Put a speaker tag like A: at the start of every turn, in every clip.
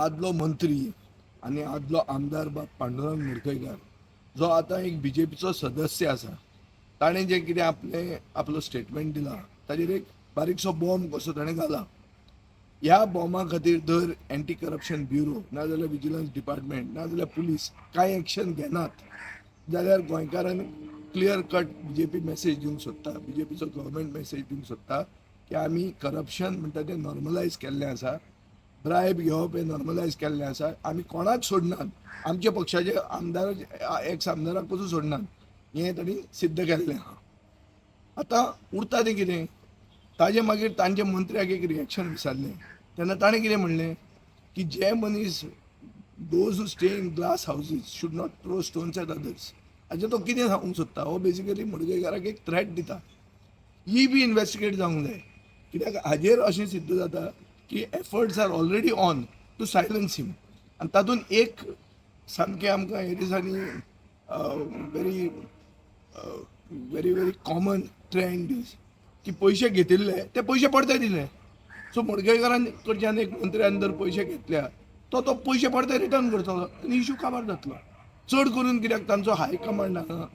A: आदलो मंत्री आणि आदलो आमदार पांडुरंग मुर्खयकार जो आता एक बीजेपीचो सदस्य आसा ताणें जे कितें आपलो स्टेटमेंट दिला ताजेर एक बारीकसो बॉम्ब कसो ताणें घाला. ह्या बॉम्बा खातीर जर एंटी करप्शन ब्युरो नाजाल्यार विजिलन्स डिपार्टमेंट नाजाल्यार पुलीस कांय एक्शन घेनात जाल्यार गोंयकारांक क्लियर कट बीजेपी मेसेज दिवंक सोदता, बीजेपीचो गव्हर्मेंट मेसेज दिवंक सोदता की आमी करप्शन म्हणटा तें नॉर्मलायज केल्लें आसा, ब्रायब घेवप हें नॉर्मलायज केल्लें आसा. आमी कोणाक सोडनात, आमच्या पक्षाचे आमदार एक्स आमदाराक पसून सोडनात, हें तांणी सिद्ध केल्लें आहा. आतां उरता तें कितें, ताजे मागीर तांच्या मंत्र्याक एक रिएक्शन विचारलें तेन्ना ताणें कितें म्हणलें की जे मनीस those who stay in glass houses should not throw stones at others. हाजे तो कितें सांगूंक सोदता, हो बेसिकली मुर्गेकाराक एक थ्रेट दिता. ही बी इन्वेस्टिगेट जावंक जाय, कित्याक हाजेर अशें सिद्ध जाता की efforts are already on to silence him. आनी तातूंत एक सामकें आमकां हे दिसांनी very very very common trend की पयशे घेतिल्ले ते पयशे परते दिले. सो मडकयकारान कडच्यान एक मंत्र्यान जर पयशे घेतल्या तो पयशे परते रिटर्न करतलो आनी इश्यू काबार जातलो. चड करून कित्याक तांचो हाय कमांड हांगा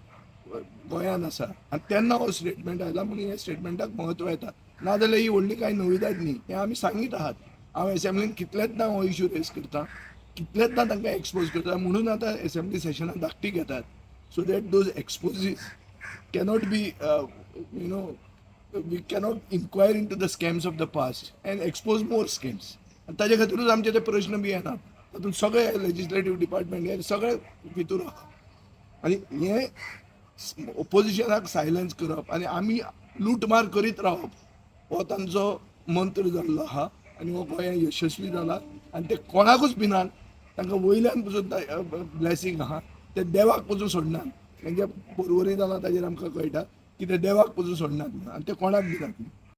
A: गोंयांत आसा आनी तेन्ना हो स्टेटमेंट आयला म्हणून ह्या स्टेटमेंटाक म्हत्व येता. नाजाल्यार ही व्हडली कांय नविदाद न्ही, हें आमी सांगीत आहात. हांव एसेंब्लीन कितलेंचदा हो इश्यू रेज करता, कितलेंचदा तांकां एक्सपोज करता, म्हणून आतां एसेंब्ली सेशनाक धाकटी घेतात so that those exposes cannot be we cannot inquire into the scams of the past and expose more scams. आणि ताजे खातीरूच आमचे ते प्रश्न बी येतात. तातूंत सगळे लेजिस्लेटिव्ह डिपार्टमेंट हे सगळे भितर आहा आनी हे ओपोजिशनाक सायलन्स करप आनी आमी लूटमार करीत रावप हो तांचो मंत्र जाल्लो आहा आनी हो गोंयांत यशस्वी जाला. आनी ते कोणाकूच भिनात, तांकां वयल्यान पसून ब्लेसिंग आहा, ते देवाक पसून सोडनात. तेंगे परवरी जालां ताजेर आमकां कळटा की ते देवाक पसून सोडनात आनी ते कोणाक भिनात.